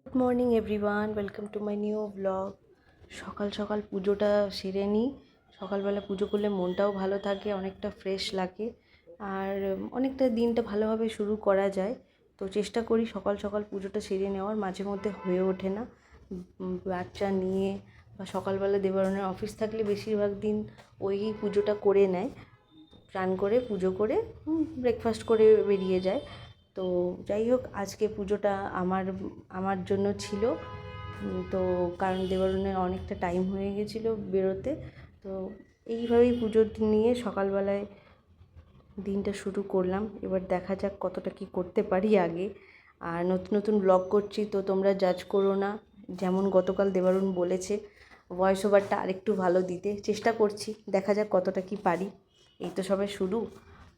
Good morning everyone, welcome to my new blog. সকাল সকাল পুজোটা সেরে নিই। সকালবেলা পুজো করলে মনটাও ভালো থাকে, অনেকটা ফ্রেশ লাগে আর অনেকটা দিনটা ভালোভাবে শুরু করা যায়। তো চেষ্টা করি সকাল সকাল পুজোটা সেরে নেওয়ার, মাঝে মধ্যে হয়ে ওঠে না। বাচ্চা নিয়ে বা সকালবেলা দেবারনের অফিস থাকলে বেশিরভাগ দিন ওই পুজোটা করে নেয়, স্নান করে পুজো করে ব্রেকফাস্ট করে বেরিয়ে যায়। তো যাই হোক, আজকে পুজোটা আমার জন্য ছিল। তো কারণ দেবরনের অনেকটা টাইম হয়ে গেছিলো বেরোতে। তো এইভাবেই পুজো নিয়ে সকালবেলায় দিনটা শুরু করলাম। এবার দেখা যাক কতটা কি করতে পারি আগে। আর নতুন নতুন ব্লগ করছি, তো তোমরা জাজ করো না। যেমন গতকাল দেবারুন বলেছে ভয়েস ওভারটা আরেকটু ভালো দিতে, চেষ্টা করছি, দেখা যাক কতটা কি পারি। এই তো সবে শুরু,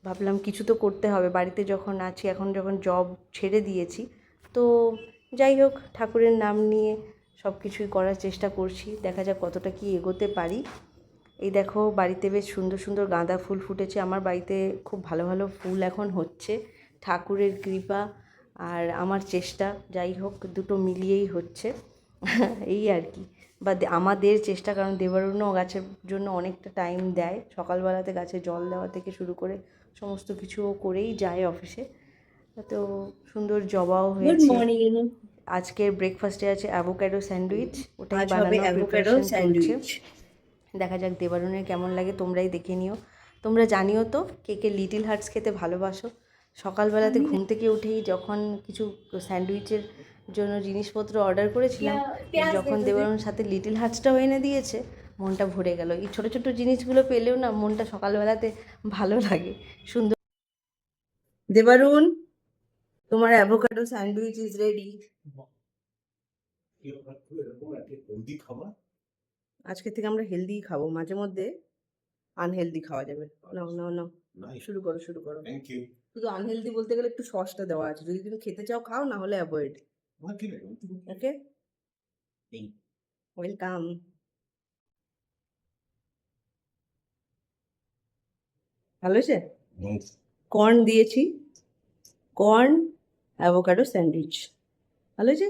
ভাবলাম কিছু তো করতে হবে বাড়িতে যখন আছি, এখন যখন জব ছেড়ে দিয়েছি। তো যাই হোক, ঠাকুরের নাম নিয়ে সব কিছুই করার চেষ্টা করছি, দেখা যাক কতটা কি এগোতে পারি। এই দেখো, বাড়িতে বেশ সুন্দর সুন্দর গাঁদা ফুল ফুটেছে। আমার বাড়িতে খুব ভালো ভালো ফুল এখন হচ্ছে, ঠাকুরের কৃপা আর আমার চেষ্টা, যাই হোক দুটো মিলিয়েই হচ্ছে। এই আর কি, বা আমাদের চেষ্টা, কারণ দেবারুণও গাছের জন্য অনেকটা টাইম দেয়। সকালবেলাতে গাছে জল দেওয়া থেকে শুরু করে সমস্ত কিছু করেই যায় অফিসে। তো সুন্দর জবাও গুড হয়েছে। মর্নিং। আজকের ব্রেকফাস্টে আছে অ্যাভোক্যাডো স্যান্ডউইচ, ওটাই আজ হবে বানানোর অ্যাভোকাডো প্রিপারেশন চলছে। স্যান্ডউইচ। দেখা যাক দেবারুনের কেমন লাগে, তোমরাই দেখে নিও। তোমরা জানিও তো কে কে লিটিল হার্টস খেতে ভালোবাসো। সকালবেলাতে ঘুম থেকে উঠেই যখন কিছু স্যান্ডউইচের জন্য জিনিসপত্র অর্ডার করেছিলাম, যখন দেবারুনের সাথে লিটিল হার্টসটাও এনে দিয়েছে, মনটা ভরে গেল। এই ছোটো ছোটো জিনিসগুলো পেলেও না মনটা সকালবেলাতে ভালো লাগে। সুন্দর। দেবারুন, তোমার অ্যাভোকাডো স্যান্ডউইচ ইজ রেডি। আজকে থেকে আমরা হেলদি খাবো, মাঝে মধ্যে আনহেলদি খাওয়া যাবে। নাও নাও নাও, শুরু করো শুরু করো। Thank you. শুধু আনহেলদি বলতে গেলে একটু সসটা দেওয়া আছে, যদি তুমি খেতে চাও খাও, না হলে অ্যাভয়েড। ওকে, ওয়েলকাম। ভালো হয়েছে। কর্ন দিয়েছি, কর্ন অ্যাভোকাডো স্যান্ডউইচ ভালো হয়েছে,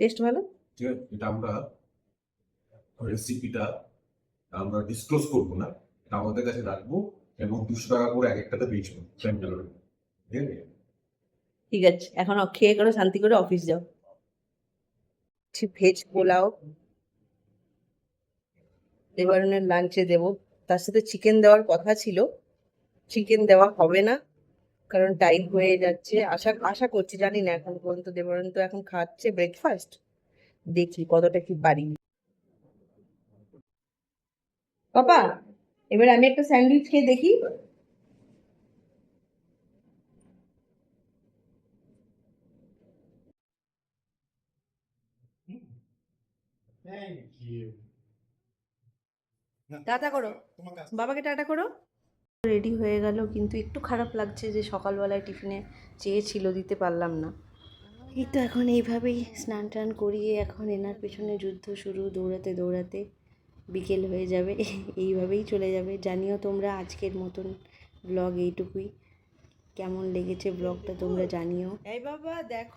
টেস্ট ভালো। ঠিক আছে, এটা আমরা রেসিপিটা আমরা ডিসক্লোজ করবো না, এটা আমাদের কাছে রাখবো এবং 200 টাকা করে এক একটাতে বেচবো। ঠিক আছে? ঠিক আছে, এখন খেয়ে করে শান্তি করে অফিস যাও। ভেজ পোলাও দেবারনের লাঞ্চে দেবো, তার সাথে চিকেন দেওয়ার কথা ছিল, চিকেন দেওয়া হবে না, কারণ টাইম হয়ে যাচ্ছে। আশা আশা করছি, জানি না এখন পর্যন্ত। দেবরন তো এখন খাচ্ছে ব্রেকফাস্ট, দেখি কতটা কি পারি। পাপা, এবার আমি একটা স্যান্ডউইচ খেয়ে দেখি। টাটা করো, বাবাকে টাটা করো। রেডি হয়ে গেল, কিন্তু একটু খারাপ লাগছে যে সকালবেলায় টিফিনে চেয়েছিল, দিতে পারলাম না। এই তো এখন এইভাবেই স্নান টান করিয়ে এখন এনার পেছনে যুদ্ধ শুরু, দৌড়াতে দৌড়াতে বিকেল হয়ে যাবে। এইভাবেই চলে যাবে। জানিও তোমরা আজকের মতন ব্লগ এইটুকুই। কেমন লেগেছে ব্লগটা তোমরা জানিও। এই বাবা দেখো।